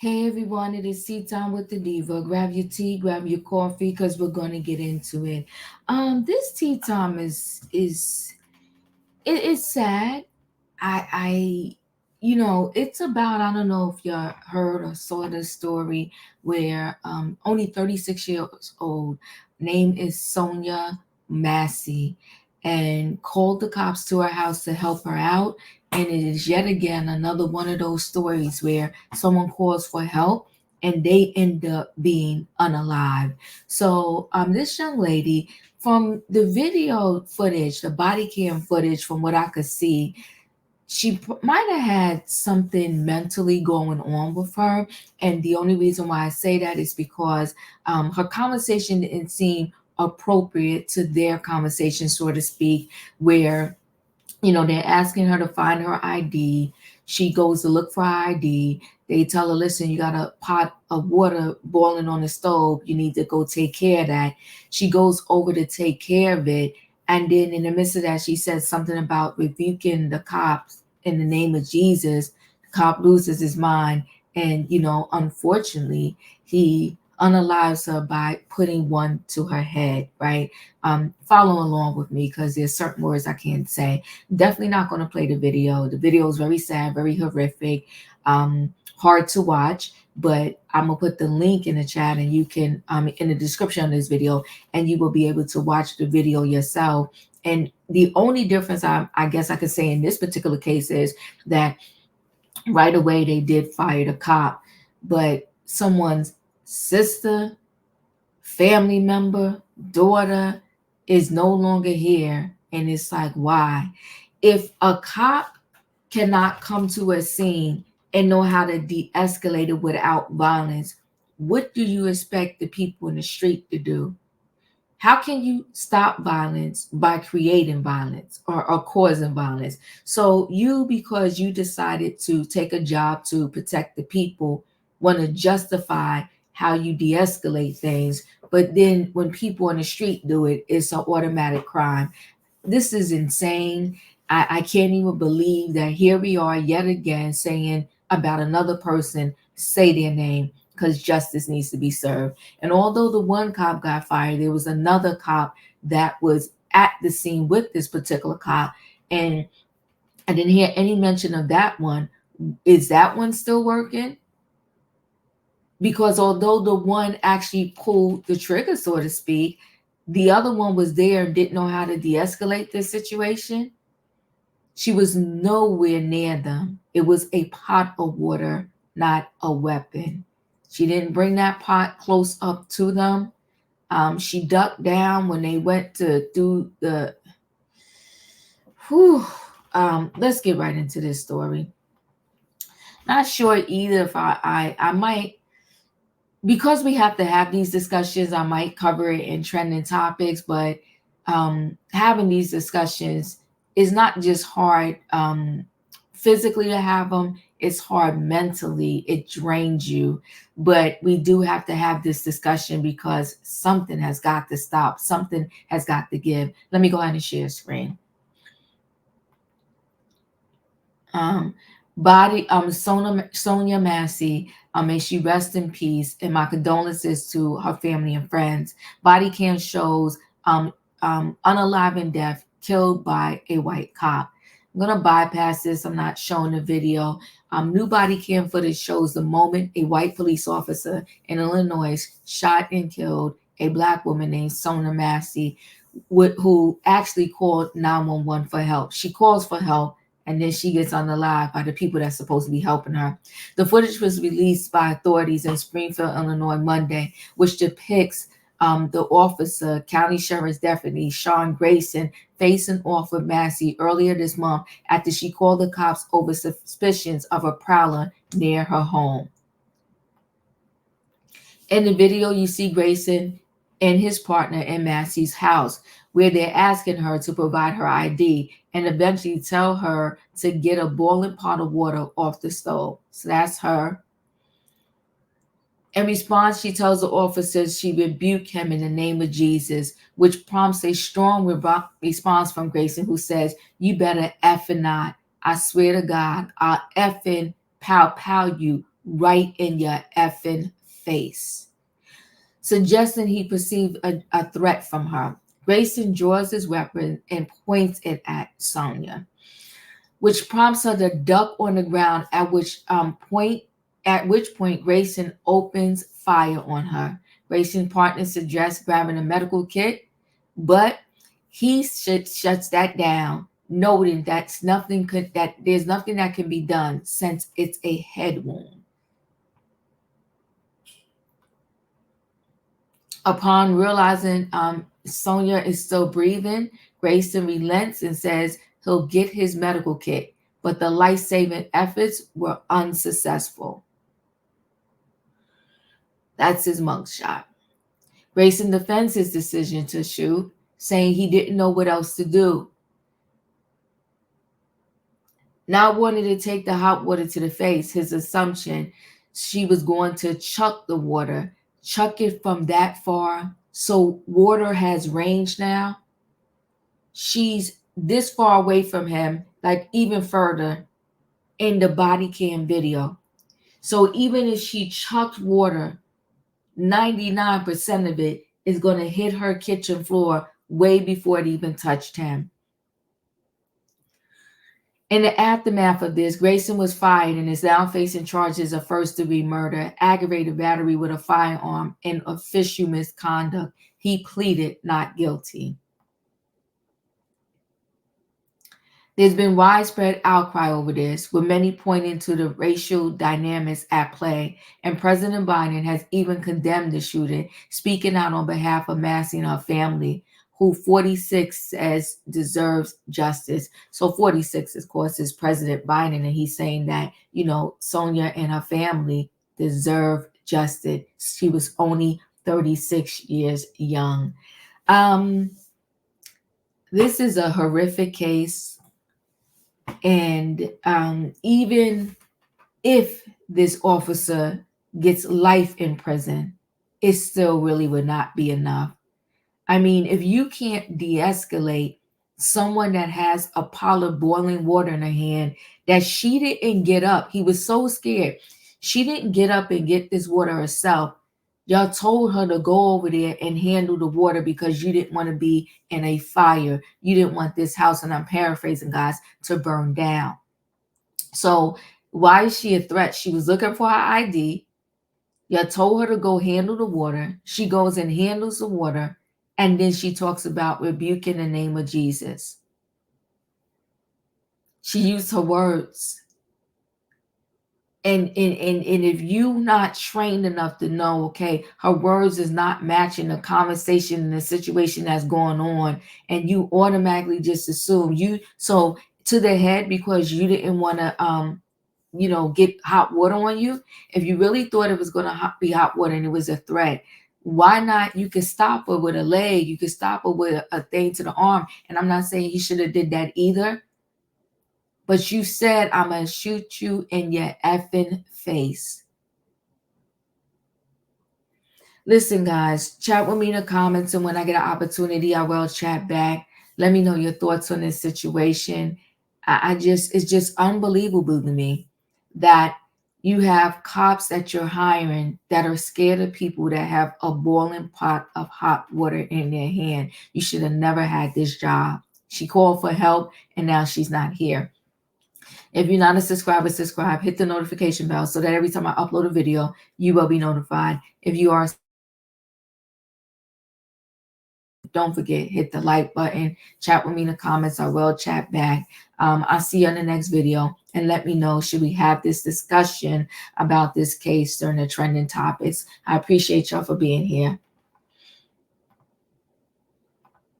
Hey everyone, it is tea time with the diva. Grab your tea, grab your coffee, because we're gonna get into it. This tea time is sad. I it's about, I don't know if you heard or saw the story where only 36 years old, name is Sonya Massey, and called the cops to her house to help her out. And it is yet again another one of those stories where someone calls for help and they end up being unalive. So this young lady, from the video footage, the body cam footage, from what I could see, she might have had something mentally going on with her. And the only reason why I say that is because her conversation didn't seem appropriate to their conversation, so to speak, where they're asking her to find her ID. She goes to look for her ID. They tell her, listen, you got a pot of water boiling on the stove. You need to go take care of that. She goes over to take care of it. And then in the midst of that, she says something about rebuking the cops in the name of Jesus. The cop loses his mind. And, unfortunately, he unalives her by putting one to her head, right? Follow along with me because there's certain words I can't say. Definitely not going to play the video. The video is very sad, very horrific, hard to watch. But I'm gonna put the link in the chat, and you can in the description of this video, and you will be able to watch the video yourself. And the only difference I guess I could say in this particular case is that right away they did fire the cop, but someone's sister, family member, daughter is no longer here. And it's like, why? If a cop cannot come to a scene and know how to de escalate it without violence, what do you expect the people in the street to do? How can you stop violence by creating violence or causing violence? So you, because you decided to take a job to protect the people, want to justify how you de-escalate things, but then when people on the street do it, it's an automatic crime. This is insane. I can't even believe that here we are yet again saying about another person, say their name, because justice needs to be served. And although the one cop got fired, there was another cop that was at the scene with this particular cop. And I didn't hear any mention of that one. Is that one still working? Because although the one actually pulled the trigger, so to speak, the other one was there and didn't know how to de escalate this situation. She was nowhere near them. It was a pot of water, not a weapon. She didn't bring that pot close up to them. She ducked down when they went to do the. Whew, let's get right into this story. Not sure either if I might, because we have to have these discussions, I might cover it in trending topics, but having these discussions is not just hard physically to have them, it's hard mentally. It drains you. But we do have to have this discussion because something has got to stop, something has got to give. Let me go ahead and share screen. Um, Sonya Massey, may she rest in peace, and my condolences to her family and friends. Body cam shows unalive death, killed by a white cop. I'm gonna bypass this. I'm not showing the video. New body cam footage shows the moment a white police officer in Illinois shot and killed a black woman named Sonya Massey, who actually called 911 for help. She calls for help, and then she gets unalive by the people that's supposed to be helping her. The footage was released by authorities in Springfield, Illinois, Monday, which depicts the officer, County Sheriff's Deputy Sean Grayson, facing off with Massey earlier this month after she called the cops over suspicions of a prowler near her home. In the video, you see Grayson and his partner in Massey's house, where they're asking her to provide her ID and eventually tell her to get a boiling pot of water off the stove. So that's her. In response, she tells the officers she rebuked him in the name of Jesus, which prompts a strong response from Grayson, who says, "You better effing not. I swear to God, I'll effing pow you right in your effing face, suggesting he perceived a threat from her. Grayson draws his weapon and points it at Sonya, which prompts her to duck on the ground, at which point Grayson opens fire on her. Grayson's partner suggests grabbing a medical kit, but he shuts that down, noting that there's nothing that can be done since it's a head wound. Upon realizing Sonya is still breathing, Grayson relents and says he'll get his medical kit, but the life-saving efforts were unsuccessful. That's his mugshot. Grayson defends his decision to shoot, saying he didn't know what else to do. Not wanting to take the hot water to the face, his assumption she was going to chuck the water, chuck it from that far. So water has range now. She's this far away from him, like even further in the body cam video. So even if she chucked water, 99% of it is going to hit her kitchen floor way before it even touched him. In the aftermath of this, Grayson was fired and is now facing charges of first-degree murder, aggravated battery with a firearm, and official misconduct. He pleaded not guilty. There's been widespread outcry over this, with many pointing to the racial dynamics at play, and President Biden has even condemned the shooting, speaking out on behalf of Massey and her family, who 46 says deserves justice. So 46, of course, is President Biden, and he's saying that, Sonya and her family deserve justice. She was only 36 years young. This is a horrific case. And even if this officer gets life in prison, it still really would not be enough. I mean, if you can't de-escalate someone that has a pot of boiling water in her hand, that she didn't get up. He was so scared. She didn't get up and get this water herself. Y'all told her to go over there and handle the water because you didn't want to be in a fire. You didn't want this house, and I'm paraphrasing, guys, to burn down. So why is she a threat? She was looking for her ID. Y'all told her to go handle the water. She goes and handles the water. And then she talks about rebuking the name of Jesus. She used her words. And if you're not trained enough to know, okay, her words is not matching the conversation and the situation that's going on, and you automatically just assume so to the head because you didn't want to get hot water on you. If you really thought it was going to be hot water and it was a threat, why not? You could stop her with a leg. You could stop her with a thing to the arm. And I'm not saying he should have did that either. But you said, I'm going to shoot you in your effing face. Listen, guys, chat with me in the comments. And when I get an opportunity, I will chat back. Let me know your thoughts on this situation. It's just unbelievable to me that you have cops that you're hiring that are scared of people that have a boiling pot of hot water in their hand. You should have never had this job. She called for help, and now she's not here. If you're not a subscriber, subscribe. Hit the notification bell so that every time I upload a video, you will be notified. If you are, don't forget, hit the like button. Chat with me in the comments. I will chat back. I'll see you in the next video. And let me know, should we have this discussion about this case during the trending topics? I appreciate y'all for being here.